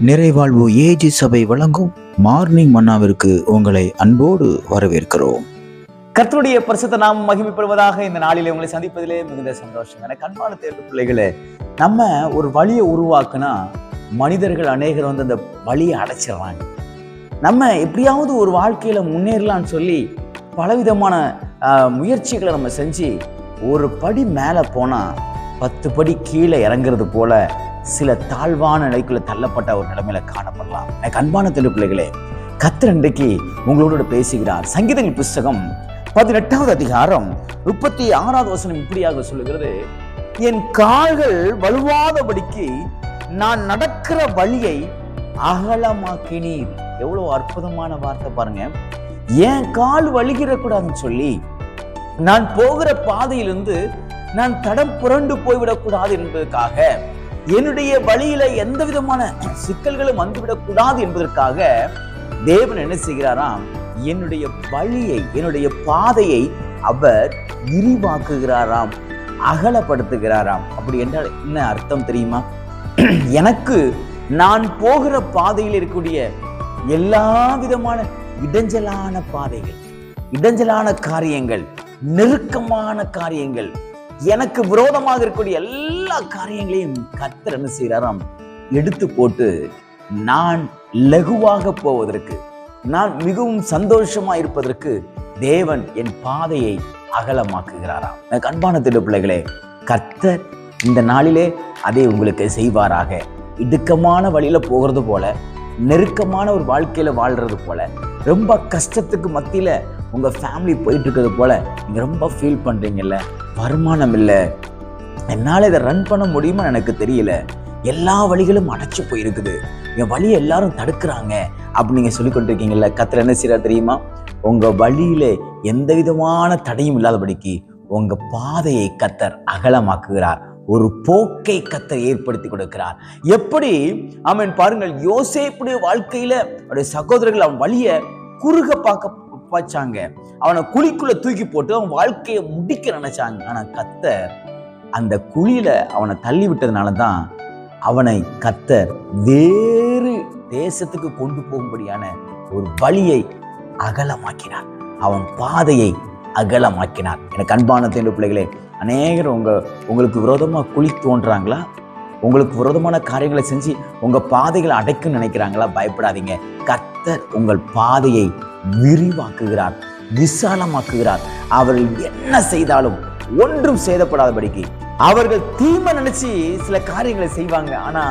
நிறைவாழ்வு AG சபை வழங்கும் morning மன்னாவிற்கு உங்களை அன்போடு வரவேற்கிறோம். கர்த்தருடைய பரிசுத்த நாமம் மகிமைப்படுவதாக. இந்த நாளிலே உங்களை சந்திப்பதிலே மிகுந்த சந்தோஷம். எனக்கு அன்பான தேர்வு பிள்ளைகளே, நம்ம ஒரு வழியை உருவாக்குனா மனிதர்கள் அநேகர் வந்து அந்த வழியை அடைச்சிடறாங்க. நம்ம எப்படியாவது ஒரு வாழ்க்கையில முன்னேறலான்னு சொல்லி பலவிதமான முயற்சிகளை நம்ம செஞ்சு ஒரு படி மேலே போனா 10 படி கீழே இறங்குறது போல சில தாழ்வான நிலைக்குள்ள தள்ளப்பட்ட ஒரு நிலைமையில காணப்படலாம். எனக்கு அன்பான தேர்வு பிள்ளைகளே, கர்த்தர் இன்றைக்கு உங்களோட பேசுகிறார். சங்கீதங்கள் புஸ்தகம் 18வது அதிகாரம் 36வது வசனம் இப்படியாக சொல்லுகிறது: என் கால்கள் வலுவாதபடிக்கு நான் நடக்கிற வழியை அகலமாக்கினீர். எவ்வளவு அற்புதமான வார்த்தை பாருங்க. என் கால் வலிகிற கூடாதுன்னு சொல்லி நான் போகிற பாதையிலிருந்து நான் தடம் புரண்டு போய்விடக்கூடாது என்பதற்காக, என்னுடைய வழியில எந்த விதமான சிக்கல்களும் வந்துவிடக் கூடாது என்பதற்காக தேவன் என்ன செய்கிறாராம்? என்னுடைய வழியை, என்னுடைய பாதையை அவர் விரிவாக்குகிறாராம், அகலப்படுத்துகிறாராம். அப்படி என்றால் என்ன அர்த்தம் தெரியுமா? எனக்கு நான் போகிற பாதையில் இருக்கக்கூடிய எல்லா விதமான இடைஞ்சலான பாதைகள், இடைஞ்சலான காரியங்கள், நெருக்கமான காரியங்கள், எனக்கு விரோதமாக இருக்கக்கூடிய எல்லா காரியங்களையும் கர்த்தர் என்ன செய்கிறாராம்? எடுத்து போட்டு நான் லகுவாக போவதற்கு, நான் மிகவும் சந்தோஷமா இருப்பதற்கு தேவன் என் பாதையை அகலமாக்குகிறாராம். எனக்கு அன்பான திரு பிள்ளைகளே, கர்த்தர் இந்த நாளிலே அதை உங்களுக்கு செய்வாராக. இடுக்கமான வழியில போகிறது போல, நெருக்கமான ஒரு வாழ்க்கையில வாழ்றது போல, ரொம்ப கஷ்டத்துக்கு மத்தியில உங்க ஃபேமிலி போயிட்டு இருக்கிறது போல நீங்க ரொம்ப ஃபீல் பண்றீங்கல்ல, வருமானம் இல்லை, என்னால இதை ரன் பண்ண முடியுமா எனக்கு தெரியல, எல்லா வழிகளும் அடைச்சு போயிருக்குது, என் வழியை எல்லாரும் தடுக்கிறாங்க அப்படின்னு நீங்க சொல்லி கொண்டிருக்கீங்கல்ல, கர்த்தர் என்ன செய்யறார் தெரியுமா? உங்க வழியில எந்த விதமான தடையும் இல்லாதபடிக்கு உங்க பாதையை கர்த்தர் அகலமாக்குகிறார். ஒரு போக்கை கர்த்தர் ஏற்படுத்தி கொடுக்கிறார். எப்படி ஆமென் பாருங்கள், யோசேப்புடைய வாழ்க்கையில அவருடைய சகோதரர்கள் அவன் வழியை குறுக பார்க்க வச்சாங்க, அவனை குழிக்குள்ள தூக்கி போட்டு அவன் வாழ்க்கையை முடிக்க நினைச்சாங்க. ஆனா கர்த்தர் அந்த குழியில அவனை தள்ளி விட்டதுனாலதான் அவனை கர்த்தர் வேறு தேசத்துக்கு கொண்டு போகும்படியான ஒரு வழியை அகலமாக்கினார், அவன் பாதையை அகலமாக்கினார். எனக்கு அன்பான தேர்வு பிள்ளைகளே, அநேகர் உங்களுக்கு விரோதமா குழி தோன்றாங்களா? உங்களுக்கு விரோதமான காரியங்களை செஞ்சு உங்க பாதைகளை அடைக்கும் நினைக்கிறாங்களா? பயப்படாதீங்க. கர்த்தர் உங்கள் பாதையை விரிவாக்குகிறார், விசாலமாக்குகிறார். அவர்கள் என்ன செய்தாலும் ஒன்றும் சேதப்படாதபடிக்கு அவர்கள் தீமை நினைச்சு சில காரியங்களை செய்வாங்க. ஆனா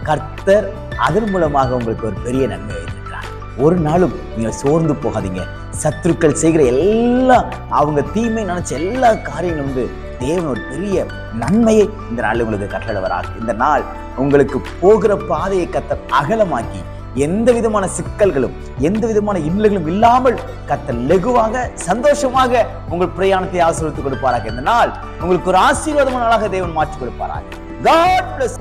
கர்த்தர் அதன் மூலமாக உங்களுக்கு ஒரு பெரிய நன்மை வைத்திருக்கிறார். ஒரு நாளும் நீங்க சோர்ந்து போகாதீங்க. சத்துருக்கள் செய்கிற எல்லா அவங்க தீமை நினைச்ச எல்லா காரியங்களும் வந்து தேவன் ஒரு பெரிய நன்மையை இந்த நாள் உங்களுக்கு கட்டளைவராக. இந்த நாள் உங்களுக்கு போகிற பாதையை கர்த்தர் அகலமாக்கி எந்த விதமான சிக்கல்களும் எந்த விதமான இன்னல்களும் இல்லாமல் கர்த்தர் லகுவாக சந்தோஷமாக உங்கள் பிரயாணத்தை ஆசீர்வதித்து கொடுப்பாராக. இந்த நாள் உங்களுக்கு ஒரு ஆசீர்வாதமான நாளாக தேவன் மாற்றி கொடுப்பாராக. God bless.